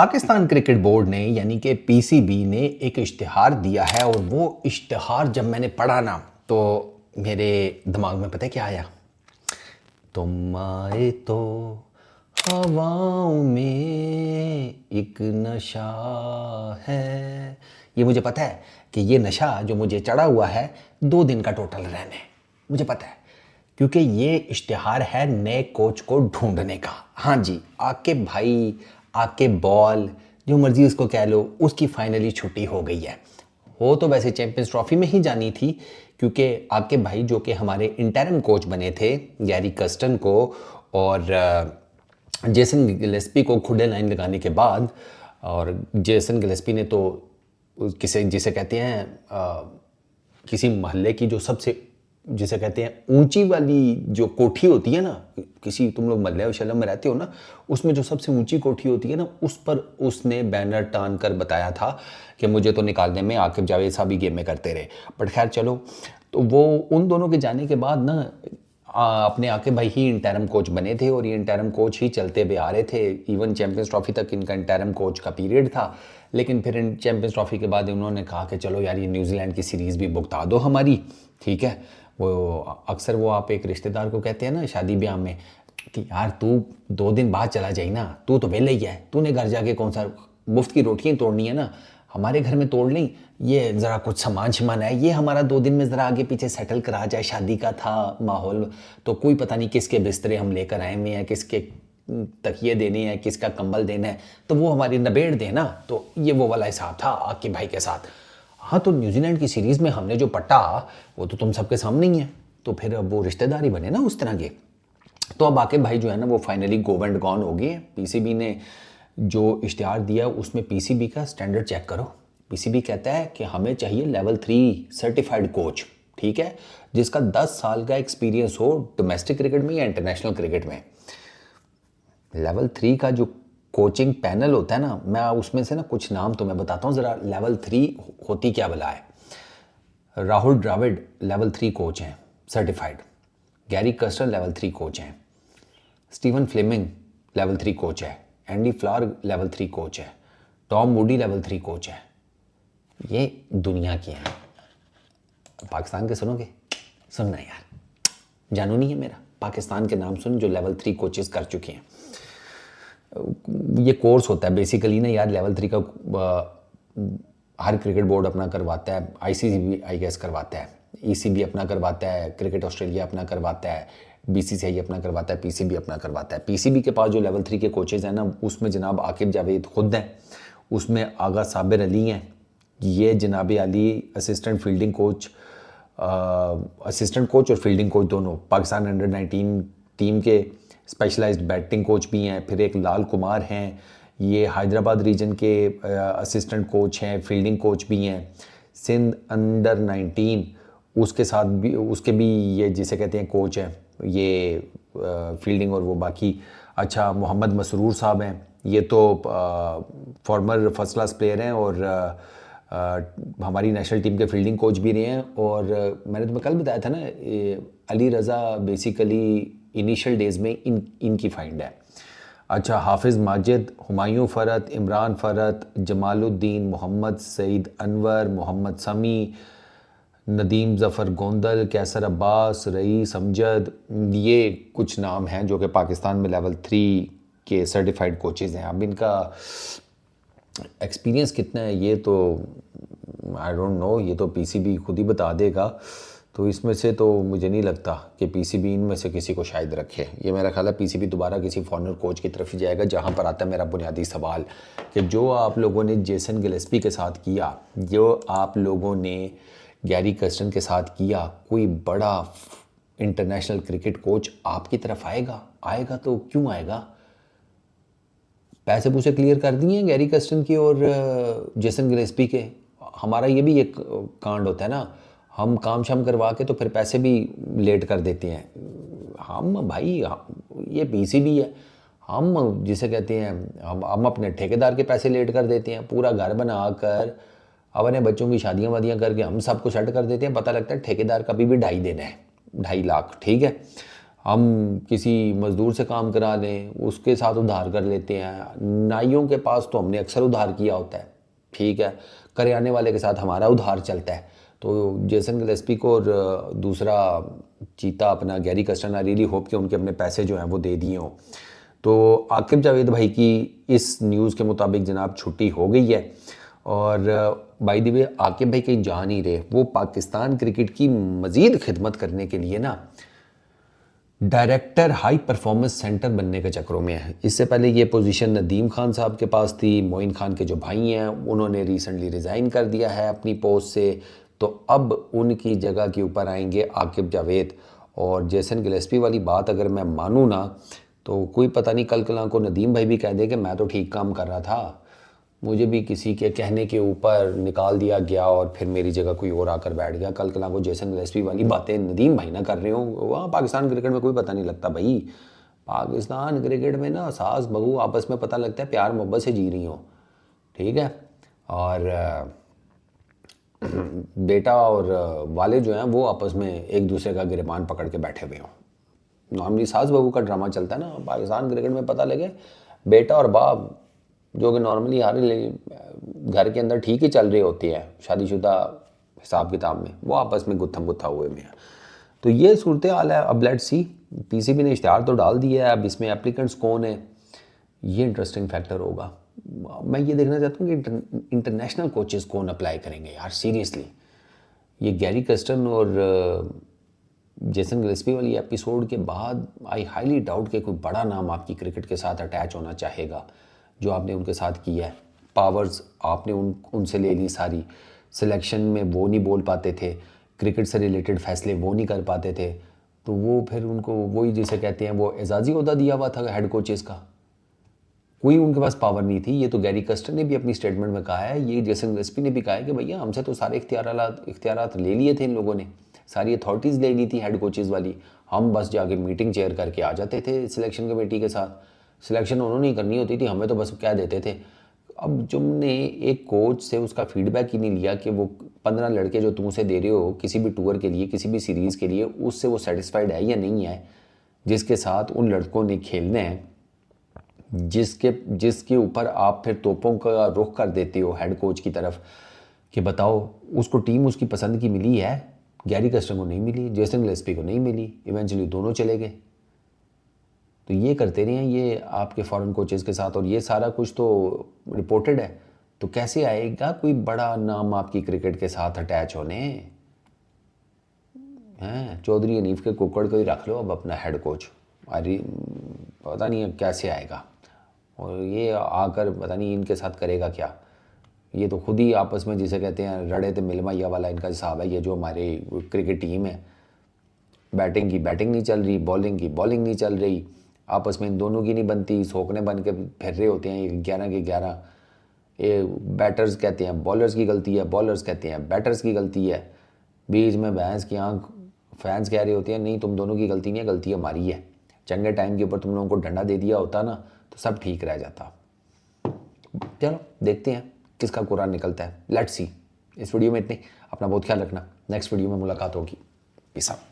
Pakistan cricket board ने यानी कि पीसीबी ने एक इश्तिहार दिया है और वो इश्तिहार जब मैंने पढ़ा ना तो मेरे दिमाग में पता है क्या आया। तुम आए तो हवाओं में एक नशा है। ये मुझे पता है कि ये नशा जो मुझे चढ़ा हुआ है 2 दिन का टोटल रहने, मुझे पता है, क्योंकि ये इश्तिहार है नए कोच को ढूंढने का। हाँ जी, आके भाई, आके बॉल, जो मर्जी उसको कह लो, उसकी फाइनली छुट्टी हो गई है। हो तो वैसे चैंपियंस ट्रॉफी में ही जानी थी, क्योंकि आके भाई जो कि हमारे इंटरिम कोच बने थे गैरी कर्स्टन को और जेसन गिलेस्पी को खुडे लाइन लगाने के बाद, और जेसन गिलेस्पी ने तो जिसे कहते हैं किसी मोहल्ले की जो सबसे, जिसे कहते हैं ऊंची वाली जो कोठी होती है ना, किसी तुम लोग मोहल्ले शहर में रहते हो ना, उसमें जो सबसे ऊंची कोठी होती है ना, उस पर उसने बैनर टान कर बताया था कि मुझे तो निकालने में आकिब जावेद साहब ही गेम में करते रहे। बट खैर चलो, तो वो उन दोनों के जाने के बाद ना अपने आके भाई ही इंटरिम कोच बने थे और ये इंटरिम कोच ही चलते हुए आ रहे थे। इवन चैंपियंस ट्रॉफी तक इनका इंटरिम कोच का पीरियड था, लेकिन फिर इन चैंपियंस ट्रॉफी के बाद उन्होंने कहा कि चलो यार, ये न्यूजीलैंड की सीरीज़ भी भुगता दो हमारी, ठीक है। वो अक्सर वो आप एक रिश्तेदार को कहते हैं ना शादी ब्याह में कि यार तू 2 दिन बाद चला जाए ना, तू तो वेले ही है, तूने घर जाके कौन सा मुफ्त की रोटियाँ तोड़नी है ना, हमारे घर में तोड़ लें, ये ज़रा कुछ सामान शमान है, ये हमारा 2 दिन में ज़रा आगे पीछे सेटल करा जाए, शादी का था माहौल, तो कोई पता नहीं किसके बिस्तरे हम लेकर आए हुए हैं, किसके तकिए देने हैं, किसका कंबल देना है, तो वो हमारी नबेड़ देना। तो ये वो वाला हिसाब था आके भाई के साथ। हाँ, तो न्यूजीलैंड की सीरीज़ में हमने जो पट्टा, वो तो तुम सबके सामने ही है, तो फिर अब वो रिश्तेदारी बने ना उस तरह के। तो अब आके भाई जो है ना वो फाइनली गो एंड गॉन हो गए। पीसीबी ने जो इश्तिहार दिया उसमें पीसीबी का स्टैंडर्ड चेक करो। पीसीबी कहता है कि हमें चाहिए लेवल 3 सर्टिफाइड कोच, ठीक है, जिसका 10 साल का एक्सपीरियंस हो डोमेस्टिक क्रिकेट में या इंटरनेशनल क्रिकेट में। लेवल 3 का जो कोचिंग पैनल होता है ना, मैं उसमें से ना कुछ नाम तो मैं बताता हूँ ज़रा, लेवल 3 होती क्या भला है। राहुल द्रविड़ लेवल 3 कोच हैं certified, Gary Kirsten level 3 coach हैं, स्टीवन फ्लेमिंग लेवल 3 कोच है, एंडी फ्लावर लेवल 3 कोच है, टॉम मूडी लेवल 3 कोच है। ये दुनिया की हैं। पाकिस्तान के सुनोगे? सुनना यार, जानू नहीं है मेरा, पाकिस्तान के नाम सुन जो लेवल 3 कोचेस कर चुके हैं। ये कोर्स होता है बेसिकली ना यार, लेवल 3 का हर क्रिकेट बोर्ड अपना करवाता है, आईसीसी भी आई गेस करवाता है, ईसीबी अपना करवाता है, क्रिकेट ऑस्ट्रेलिया अपना करवाता है, बीसीसीआई अपना करवाता है, पीसीबी अपना करवाता है। पीसीबी के पास जो लेवल 3 के कोचेज़ हैं ना, उसमें जनाब आकिब जावेद खुद हैं, उसमें आगा साबिर अली हैं, ये जनाब Ali assistant fielding coach, assistant coach और फील्डिंग कोच दोनों, पाकिस्तान अंडर 19 टीम के स्पेशलाइज्ड बैटिंग कोच भी हैं। फिर एक लाल कुमार हैं, ये हैदराबाद रीजन के असिस्टेंट कोच हैं, फील्डिंग कोच भी हैं। सिंध अंडर 19 उसके साथ भी, उसके भी ये जिसे कहते हैं कोच हैं, ये फील्डिंग और वो बाकी। अच्छा, मोहम्मद मसरूर साहब हैं, ये तो फॉर्मर फर्स्ट क्लास प्लेयर हैं और हमारी नेशनल टीम के फील्डिंग कोच भी रहे हैं। और मैंने तुम्हें कल बताया था ना, Ali Raza basically initial days में इनकी फाइंड है। अच्छा, हाफिज़ माजिद, हुमायूं फ़रत, इमरान फ़रत, जमालुद्दीन, मोहम्मद सईद अनवर, मोहम्मद समी, नदीम ज़फ़र गोंदल, कैसर अब्बास, रईस अमजद, ये कुछ नाम हैं जो कि पाकिस्तान में लेवल 3 के सर्टिफाइड कोचेज़ हैं। अब इनका एक्सपीरियंस कितना है ये तो आई डोंट नो, ये तो पीसीबी खुद ही बता देगा। तो इसमें से तो मुझे नहीं लगता कि पीसीबी इनमें से किसी को शायद रखे। ये मेरा ख्याल है पीसीबी दोबारा किसी फॉरनर कोच की तरफ ही जाएगा। जहाँ पर आता है मेरा बुनियादी सवाल कि जो आप लोगों ने जेसन गिलेस्पी के साथ किया, जो आप लोगों ने गैरी कर्स्टन के साथ किया, कोई बड़ा इंटरनेशनल क्रिकेट कोच आपकी तरफ आएगा? आएगा तो क्यों आएगा? पैसे पूसे क्लियर कर दिए हैं गैरी कर्स्टन की और जेसन गिलेस्पी के। हमारा ये भी एक कांड होता है ना, हम काम शाम करवा के तो फिर पैसे भी लेट कर देते हैं। हम भाई ये पीसीबी है, हम जिसे कहते हैं हम अपने ठेकेदार के पैसे लेट कर देते हैं। पूरा घर बना कर अपने बच्चों की शादियाँ वादियाँ करके हम सबको सेट कर देते हैं, पता लगता है ठेकेदार का भी 2.5 देना है, 2.5 लाख, ठीक है। हम किसी मज़दूर से काम करा लें उसके साथ उधार कर लेते हैं। नाइयों के पास तो हमने अक्सर उधार किया होता है, ठीक है, करियाने वाले के साथ हमारा उधार चलता है। तो जेसन गिलेस्पी को और दूसरा चीता अपना Gary Kirsten, I really hope कि उनके अपने पैसे जो हैं वो दे दिए हों। तो आकिब जावेद भाई की इस न्यूज़ के मुताबिक जनाब छुट्टी हो गई है। और बाय द वे आकिब भाई कहीं जा नहीं रहे, वो पाकिस्तान क्रिकेट की मज़ीद खिदमत करने के लिए ना डायरेक्टर हाई परफॉर्मेंस सेंटर बनने के चक्रों में है। इससे पहले ये पोजीशन नदीम खान साहब के पास थी, मोइन खान के जो भाई हैं उन्होंने रिसेंटली रिज़ाइन कर दिया है अपनी पोस्ट से, तो अब उनकी जगह के ऊपर आएंगे आकिब जावेद। और जेसन गिलेस्पी वाली बात अगर मैं मानूँ ना, तो कोई पता नहीं कल कला को नदीम भाई भी कह दे कि मैं तो ठीक काम कर रहा था, मुझे भी किसी के कहने के ऊपर निकाल दिया गया और फिर मेरी जगह कोई और आकर बैठ गया। कल कला को जेसन गिलेस्पी वाली बातें नदीम भाई ना कर रहे हो, वहाँ पाकिस्तान क्रिकेट में कोई पता नहीं लगता भाई। पाकिस्तान क्रिकेट में ना सास बहू आपस में पता लगता है प्यार मोहब्बत से जी रही हो, ठीक है। और बेटा और वाले जो हैं वो आपस में एक दूसरे का गिरबान पकड़ के बैठे हुए हों। नॉर्मली सास बहू का ड्रामा चलता है ना पाकिस्तान क्रिकेट में, पता लगे बेटा और बाप जो कि नॉर्मली हर घर के अंदर ठीक ही चल रही होती है शादीशुदा हिसाब किताब में, वो आपस में गुत्थम गुत्था हुए में है। तो ये सूरत हाल है। अब लेट्स सी, पीसीबी ने इश्तिहार तो डाल दिया है, अब इसमें एप्लीकेंट्स कौन है ये इंटरेस्टिंग फैक्टर होगा। मैं ये देखना चाहता हूँ कि इंटरनेशनल कोचेस कौन अप्लाई करेंगे यार सीरियसली। ये गैरी कस्टन और जेसन गिलेस्पी वाली एपिसोड के बाद आई हाईली डाउट कि कोई बड़ा नाम आपकी क्रिकेट के साथ अटैच होना चाहेगा। जो आपने उनके साथ किया है, पावर्स आपने उनसे ले ली सारी, सिलेक्शन में वो नहीं बोल पाते थे, क्रिकेट से रिलेटेड फैसले वो नहीं कर पाते थे, तो वो फिर उनको वही जिसे कहते हैं वो एजाज़ी ओहदा दिया हुआ था हेड कोचेस का, कोई उनके पास पावर नहीं थी। ये तो गैरी कस्टर ने भी अपनी स्टेटमेंट में कहा है, ये जेसन गिलेस्पी ने भी कहा है कि भैया हमसे तो सारे इख्तियारात ले लिए थे इन लोगों ने, सारी अथॉरिटीज़ ले ली थी हेड कोचेस वाली, हम बस जाके मीटिंग चेयर करके आ जाते थे सिलेक्शन कमेटी के साथ, सिलेक्शन उन्होंने ही करनी होती थी, हमें तो बस कह देते थे। अब तुमने एक कोच से उसका फीडबैक ही नहीं लिया कि वो 15 लड़के जो तुम उसे दे रहे हो किसी भी टूर के लिए, किसी भी सीरीज़ के लिए, उससे वो सेटिस्फाइड है या नहीं है, जिसके साथ उन लड़कों ने खेलना है, जिसके ऊपर आप फिर तोपों का रुख कर देते हो हेड कोच की तरफ कि बताओ उसको टीम उसकी पसंद की मिली है, गैरी कस्टर को नहीं मिली, जेसन गिलेस्पी को नहीं मिली, इवेंचुअली दोनों चले गए। तो ये करते रहे हैं ये आपके फॉरेन कोचेज़ के साथ, और ये सारा कुछ तो रिपोर्टेड है। तो कैसे आएगा कोई बड़ा नाम आपकी क्रिकेट के साथ अटैच होने हैं। चौधरी हनीफ के कुकड़ को ही रख लो अब अपना हेड कोच, अरे पता नहीं अब कैसे आएगा, और ये आकर पता नहीं इनके साथ करेगा क्या। ये तो खुद ही आपस में जिसे कहते हैं रड़े थे मिलमाइया वाला इनका हिसाब है। ये जो हमारी क्रिकेट टीम है, बैटिंग की बैटिंग नहीं चल रही, बॉलिंग की बॉलिंग नहीं चल रही, आपस में इन दोनों की नहीं बनती, सोखने बन के फिर रहे होते हैं 11 के 11। ये बैटर्स कहते हैं बॉलर्स की गलती है, बॉलर्स कहते हैं बैटर्स की गलती है, बीच में भैंस की आंख फैंस कह रहे होते हैं नहीं तुम दोनों की गलती नहीं है, गलती हमारी है। चंगे टाइम के ऊपर तुम लोगों को डंडा दे दिया होता ना तो सब ठीक रह जाता। चलो देखते हैं किसका कुरान निकलता है, लेट्स सी। इस वीडियो में इतने, अपना बहुत ख्याल रखना, नेक्स्ट वीडियो में मुलाकात होगी। Peace out.